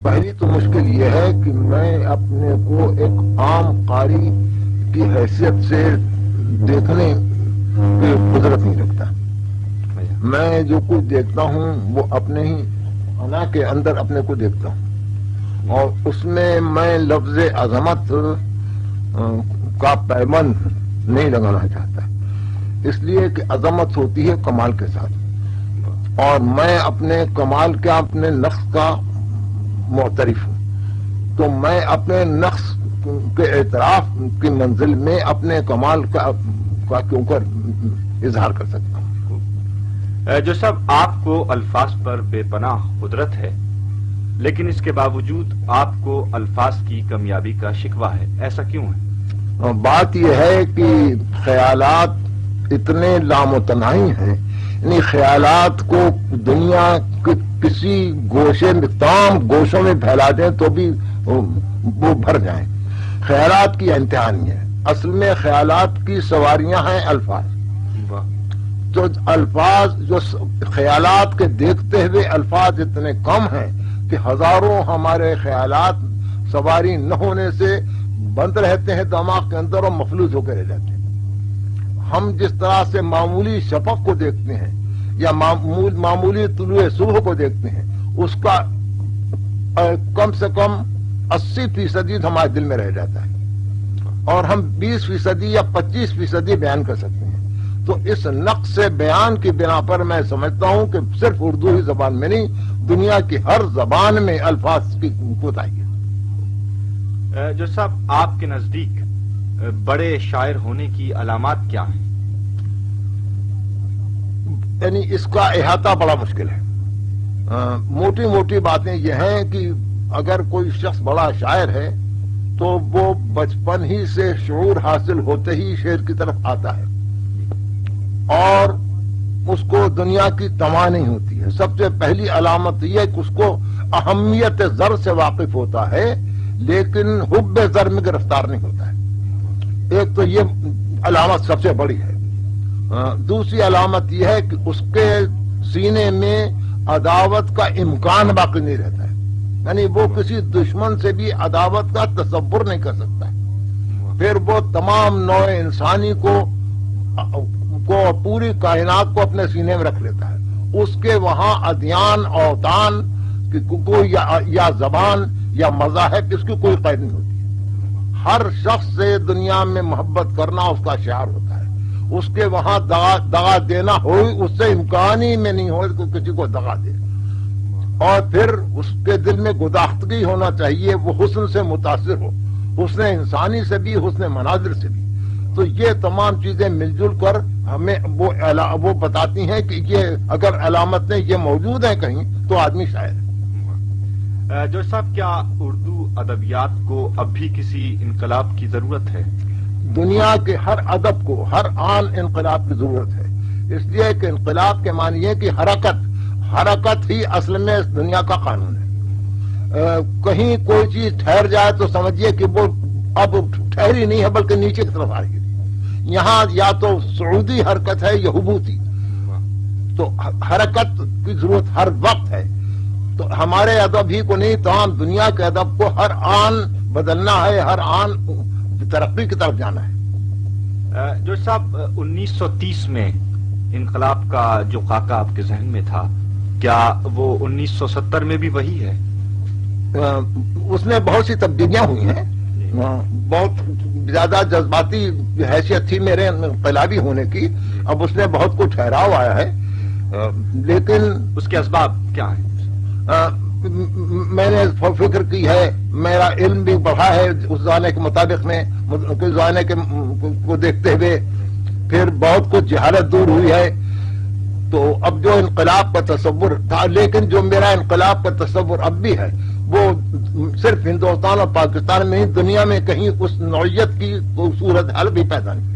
پہلی تو مشکل یہ ہے کہ میں اپنے کو ایک عام قاری کی حیثیت سے دیکھنے کی قدرت نہیں رکھتا. میں جو کچھ دیکھتا ہوں وہ اپنے ہی انا کے اندر اپنے کو دیکھتا ہوں، اور اس میں لفظ عظمت کا پیمند نہیں لگانا چاہتا، اس لیے کہ عظمت ہوتی ہے کمال کے ساتھ، اور میں اپنے کمال کا اپنے نقص کا معترف ہوں. تو میں اپنے نقص کے اعتراف کی منزل میں اپنے کمال کا کیوں کر اظہار کر سکتا ہوں. جو صاحب آپ کو الفاظ پر بے پناہ قدرت ہے، لیکن اس کے باوجود آپ کو الفاظ کی کمیابی کا شکوہ ہے، ایسا کیوں ہے؟ بات یہ ہے کہ خیالات اتنے لامتناہی ہیں، یعنی خیالات کو دنیا کے کسی گوشے میں تمام گوشوں میں پھیلا دیں تو بھی وہ بھر جائیں. خیالات کی انتہا نہیں ہے، اصل میں خیالات کی سواریاں ہیں الفاظ. تو الفاظ جو خیالات کے دیکھتے ہوئے الفاظ اتنے کم ہیں کہ ہزاروں ہمارے خیالات سواری نہ ہونے سے بند رہتے ہیں دماغ کے اندر اور مفلوج ہو کے رہ جاتے ہیں. ہم جس طرح سے معمولی شفق کو دیکھتے ہیں یا معمولی طلوع صبح کو دیکھتے ہیں، اس کا کم سے کم 80% ہمارے دل میں رہ جاتا ہے، اور ہم 20% یا 25% بیان کر سکتے ہیں. تو اس نقص بیان کی بنا پر میں سمجھتا ہوں کہ صرف اردو ہی زبان میں نہیں، دنیا کی ہر زبان میں الفاظ کی کوتاہی ہے. جو صاحب آپ کے نزدیک بڑے شاعر ہونے کی علامات کیا ہیں؟ یعنی اس کا احاطہ بڑا مشکل ہے. موٹی موٹی باتیں یہ ہیں کہ اگر کوئی شخص بڑا شاعر ہے تو وہ بچپن ہی سے شعور حاصل ہوتے ہی شعر کی طرف آتا ہے، اور اس کو دنیا کی تماہ نہیں ہوتی ہے. سب سے پہلی علامت یہ ہے کہ اس کو اہمیت زر سے واقف ہوتا ہے، لیکن حب زر میں گرفتار نہیں ہوتا ہے. ایک تو یہ علامت سب سے بڑی ہے. دوسری علامت یہ ہے کہ اس کے سینے میں عداوت کا امکان باقی نہیں رہتا ہے، یعنی وہ کسی دشمن سے بھی عداوت کا تصور نہیں کر سکتا ہے. پھر وہ تمام نوع انسانی کو پوری کائنات کو اپنے سینے میں رکھ لیتا ہے. اس کے وہاں ادیان اوطان کوئی یا زبان یا مذاہب اس کی کوئی قید نہیں ہوتی. ہر شخص سے دنیا میں محبت کرنا اس کا شعار ہوتا ہے. اس کے وہاں دغا دینا ہوئی اس سے امکان ہی میں نہیں ہو کہ کسی کو دغا دے. اور پھر اس کے دل میں گداختگی ہونا چاہیے، وہ حسن سے متاثر ہو، حسن انسانی سے بھی، حسن مناظر سے بھی. تو یہ تمام چیزیں مل جل کر ہمیں وہ بتاتی ہیں کہ یہ اگر علامتیں یہ موجود ہیں کہیں تو آدمی شاعر ہے. جو صاحب کیا اردو ادبیات کو اب بھی کسی انقلاب کی ضرورت ہے؟ دنیا کے ہر ادب کو ہر آن انقلاب کی ضرورت ہے. اس لیے کہ انقلاب کے معنی ہے کہ حرکت ہی اصل میں اس دنیا کا قانون ہے. کہیں کوئی چیز ٹھہر جائے تو سمجھیے کہ وہ اب ٹھہری نہیں ہے بلکہ نیچے کی طرف آ رہی ہے. یہاں یا تو صعودی حرکت ہے یا حبوطی. تو حرکت کی ضرورت ہر وقت ہے. تو ہمارے ادب ہی کو نہیں، تمام دنیا کے ادب کو ہر آن بدلنا ہے، ہر آن ترقی کی طرف جانا ہے. جو صاحب 1930 میں انقلاب کا جو خاکہ آپ کے ذہن میں تھا، کیا وہ 1970 میں بھی وہی ہے؟ اس میں بہت سی تبدیلیاں ہوئی ہیں. بہت زیادہ جذباتی حیثیت تھی میرے انقلابی ہونے کی، اب اس میں بہت کچھ ٹھہراؤ آیا ہے. لیکن اس کے اسباب کیا ہیں؟ میں نے فکر کی ہے، میرا علم بھی بڑھا ہے اس زمانے کے مطابق میں، اس زمانے کو دیکھتے ہوئے. پھر بہت کچھ جہالت دور ہوئی ہے. تو اب جو انقلاب کا تصور تھا، لیکن جو میرا انقلاب کا تصور اب بھی ہے وہ صرف ہندوستان اور پاکستان میں ہی، دنیا میں کہیں اس نوعیت کی صورت حال بھی پیدا نہیں.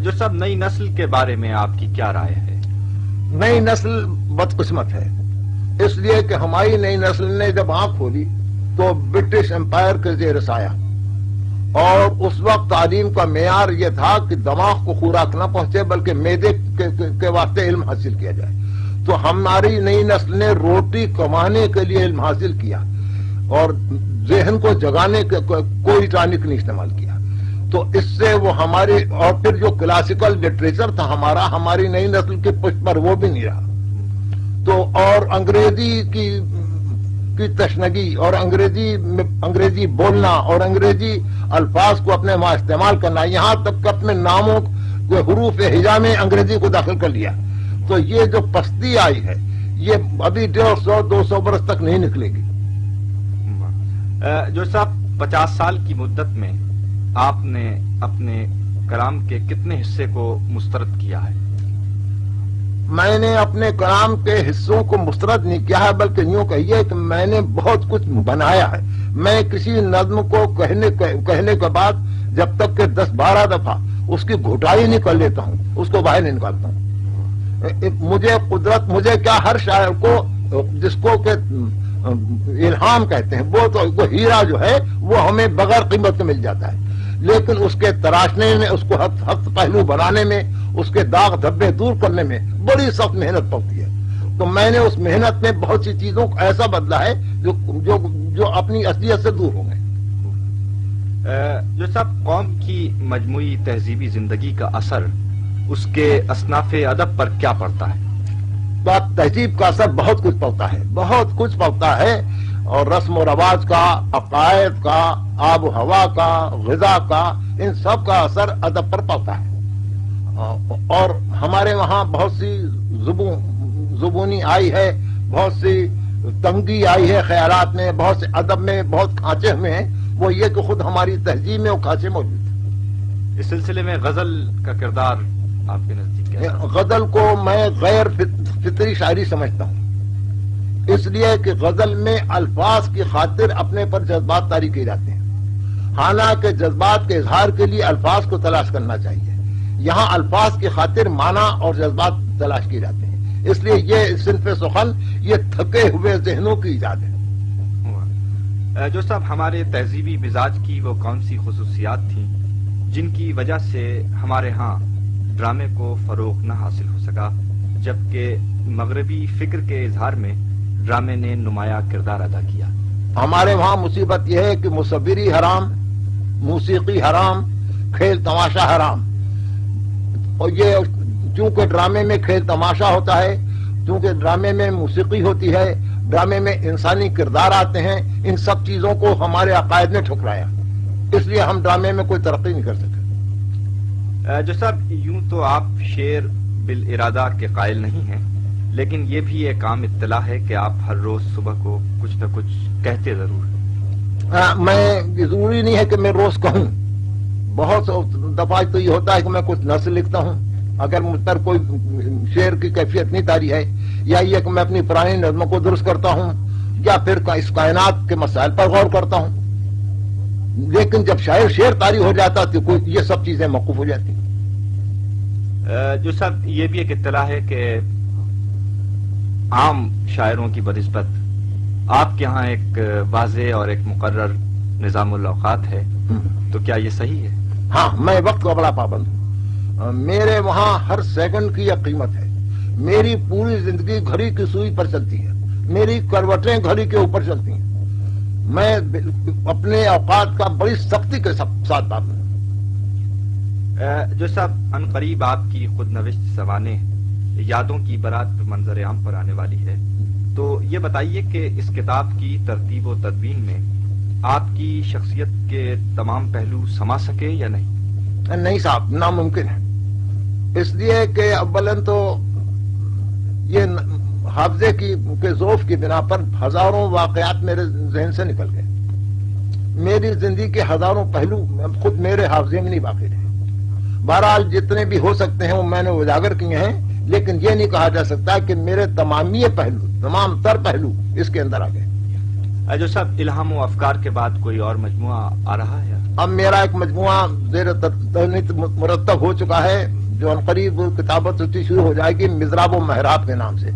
جو سب نئی نسل کے بارے میں آپ کی کیا رائے ہے؟ نئی نسل بدقسمت ہے، اس لیے کہ ہماری نئی نسل نے جب آنکھ کھولی تو برٹش امپائر کے زیر سایہ، اور اس وقت تعلیم کا معیار یہ تھا کہ دماغ کو خوراک نہ پہنچے بلکہ معدے کے واسطے علم حاصل کیا جائے. تو ہماری نئی نسل نے روٹی کمانے کے لیے علم حاصل کیا اور ذہن کو جگانے کے کوئی ٹانک نہیں استعمال کیا. تو اس سے وہ ہماری، اور پھر جو کلاسیکل لٹریچر تھا ہمارا، ہماری نئی نسل کے پشت پر وہ بھی نہیں رہا. تو اور انگریزی کی تشنگی اور انگریزی بولنا اور انگریزی الفاظ کو اپنے وہاں استعمال کرنا، یہاں تک کہ اپنے ناموں کے حروف ہجا میں انگریزی کو داخل کر لیا. تو یہ جو پستی آئی ہے یہ ابھی 150-200 برس تک نہیں نکلے گی. جو صاحب 50 سال کی مدت میں آپ نے اپنے کلام کے کتنے حصے کو مسترد کیا ہے؟ میں نے اپنے کلام کے حصوں کو مسترد نہیں کیا ہے، بلکہ یوں کہیے کہ میں نے بہت کچھ بنایا ہے. میں کسی نظم کو کہنے کے بعد جب تک کہ 10-12 دفعہ اس کی گھٹائی نہیں کر لیتا ہوں، اس کو باہر نہیں نکالتا ہوں. مجھے کیا، ہر شاعر کو جس کو کہ الہام کہتے ہیں، وہ ہیرا جو ہے وہ ہمیں بغیر قیمت کے مل جاتا ہے، لیکن اس کے تراشنے میں، اس کو ہفت پہلو بنانے میں، اس کے داغ دھبے دور کرنے میں بڑی سخت محنت پڑتی ہے. تو میں نے اس محنت میں بہت سی چیزوں کو ایسا بدلا ہے جو اپنی اصلیت سے دور ہو گئے. جو صاحب قوم کی مجموعی تہذیبی زندگی کا اثر اس کے اصناف ادب پر کیا پڑتا ہے؟ تہذیب کا اثر بہت کچھ پڑتا ہے، بہت کچھ پڑتا ہے، اور رسم و رواج کا، عقائد کا، آب و ہوا کا، غذا کا، ان سب کا اثر ادب پر پڑتا ہے. اور ہمارے وہاں بہت سی زبونی آئی ہے، بہت سی تنگی آئی ہے خیالات میں، بہت سے ادب میں بہت کھانچے ہوئے ہیں. وہ یہ کہ خود ہماری تہذیب میں وہ کھانچے موجود ہیں. اس سلسلے میں غزل کا کردار آپ کے نزدیک کیا ہے؟ غزل کو میں غیر فطری شاعری سمجھتا ہوں، اس لیے کہ غزل میں الفاظ کی خاطر اپنے پر جذبات طاری کیے جاتے ہیں، حالانکہ جذبات کے اظہار کے لیے الفاظ کو تلاش کرنا چاہیے. یہاں الفاظ کی خاطر معنی اور جذبات تلاش کیے جاتے ہیں. اس لیے یہ صنف سخن یہ تھکے ہوئے ذہنوں کی ایجاد ہے. جو صاحب ہمارے تہذیبی مزاج کی وہ کون سی خصوصیات تھیں جن کی وجہ سے ہمارے ہاں ڈرامے کو فروغ نہ حاصل ہو سکا، جبکہ مغربی فکر کے اظہار میں ڈرامے نے نمایاں کردار ادا کیا؟ ہمارے وہاں مصیبت یہ ہے کہ مصوری حرام، موسیقی حرام، کھیل تماشا حرام. اور یہ چونکہ ڈرامے میں کھیل تماشا ہوتا ہے، چونکہ ڈرامے میں موسیقی ہوتی ہے، ڈرامے میں انسانی کردار آتے ہیں، ان سب چیزوں کو ہمارے عقائد نے ٹھکرایا، اس لیے ہم ڈرامے میں کوئی ترقی نہیں کر سکے. جو صاحب یوں تو آپ شعر بالارادہ کے قائل نہیں ہیں، لیکن یہ بھی ایک عام اطلاع ہے کہ آپ ہر روز صبح کو کچھ نہ کچھ کہتے ضرور ہیں. میں ضروری نہیں ہے کہ میں روز کہوں، بہت دفعہ تو یہ ہوتا ہے کہ میں کچھ نثر لکھتا ہوں اگر مجھ پر کوئی شعر کی کیفیت نہیں تاری ہے، یا یہ کہ میں اپنی پرانی نظموں کو درست کرتا ہوں، یا پھر اس کائنات کے مسائل پر غور کرتا ہوں. لیکن جب شعر طاری ہو جاتا تو یہ سب چیزیں موقوف ہو جاتی. جو صاحب یہ بھی ایک اطلاع ہے کہ عام شاعروں کی بنسبت آپ کے یہاں ایک واضح اور ایک مقرر نظام الاوقات ہے، تو کیا یہ صحیح ہے؟ ہاں، میں وقت کا بڑا پابند ہوں. میرے وہاں ہر سیکنڈ کی ایک قیمت ہے. میری پوری زندگی گھڑی کی سوئی پر چلتی ہے، میری کروٹیں گھڑی کے اوپر چلتی ہیں. میں اپنے اوقات کا بڑی سختی کے ساتھ پابند ہوں. جو صاحب عنقریب آپ کی خود نوشت سوانح یادوں کی برات منظر عام پر آنے والی ہے، تو یہ بتائیے کہ اس کتاب کی ترتیب و تدوین میں آپ کی شخصیت کے تمام پہلو سما سکے یا نہیں؟ نہیں صاحب، ناممکن ہے. اس لیے کہ اولاً تو یہ حافظے کے ذوف کی بنا پر ہزاروں واقعات میرے ذہن سے نکل گئے. میری زندگی کے ہزاروں پہلو خود میرے حافظے میں نہیں باقی رہے. بہرحال جتنے بھی ہو سکتے ہیں وہ میں نے اجاگر کیے ہیں، لیکن یہ نہیں کہا جا سکتا کہ میرے تمام تر پہلو اس کے اندر آ گئے. جو صاحب الہام و افکار کے بعد کوئی اور مجموعہ آ رہا ہے؟ اب میرا ایک مجموعہ زیر تنیت مرتب ہو چکا ہے، جو عنقریب کتابت ہوتی شروع ہو جائے گی، مزراب و محراب کے نام سے.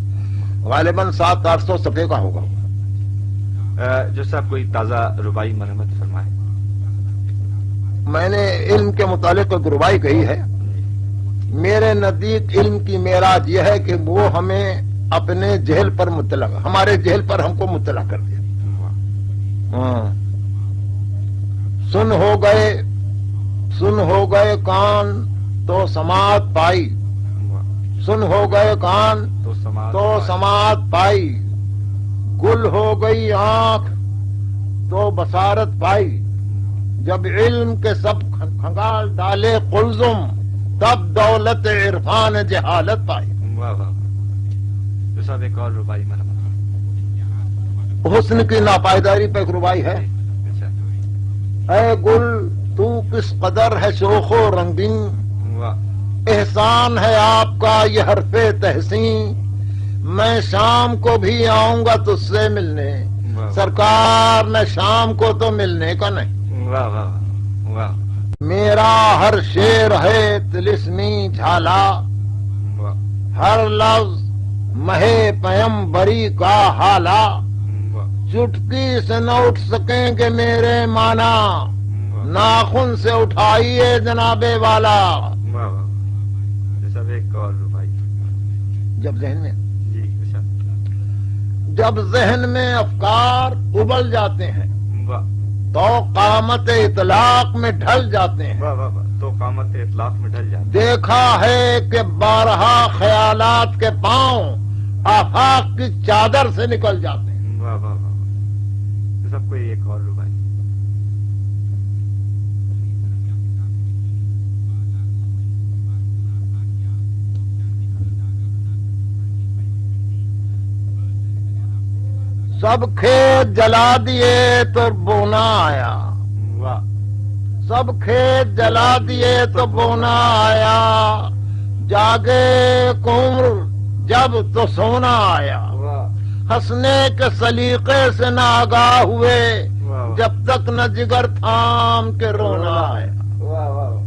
غالباً 700-800 صفحے کا ہوگا. جو صاحب کوئی تازہ ربائی مرحمت فرمائے. میں نے علم کے متعلق ایک ربائی کہی ہے. میرے نزدیک علم کی معراج یہ ہے کہ وہ ہمیں اپنے جہل پر مطلع، ہمارے جہل پر ہم کو مطلع کر دیا. ہاں. سن ہو گئے کان تو سماعت پائی، سن ہو گئے کان تو سماعت پائی، گل ہو گئی آنکھ تو بصارت پائی، جب علم کے سب کھنگال ڈالے قلزم تب دولت عرفان جہالت پائی. واہ واہ. جو صاحب ایک اور ربائی مرحبا. حسن کی ناپائیداری پہ ایک ربائی ہے. اے گل تو کس قدر ہے شوخ و رنگین، احسان ہے آپ کا یہ حرف تحسین، میں شام کو بھی آؤں گا تجھ سے ملنے، سرکار میں شام کو تو ملنے کا نہیں. واہ واہ واہ. میرا ہر شعر ہے طلسمی جھالا، ہر لفظ مہے پیمبری کا حالا، چٹکی سے نہ اٹھ سکیں گے میرے مانا، ناخن سے اٹھائیے جناب والا. سب ایک اور بھائی. جب ذہن میں جی جب ذہن میں افکار ابل جاتے ہیں تو قامت اطلاق میں ڈھل جاتے ہیں. واہ واہ واہ. تو قامت اطلاق میں ڈھل جاتے ہیں. دیکھا ہے کہ بارہا خیالات کے پاؤں آفاق کی چادر سے نکل جاتے ہیں. واہ واہ واہ. سب کوئی ایک اور بھائی. سب کھیت جلا دیے تو بونا آیا، واہ. سب کھیت جلا دیے تو بونا آیا، جاگے عمر جب تو سونا آیا، ہنسنے کے سلیقے سے نہ آگاہ ہوئے جب تک نہ جگر تھام کے رونا آیا. واہ واہ.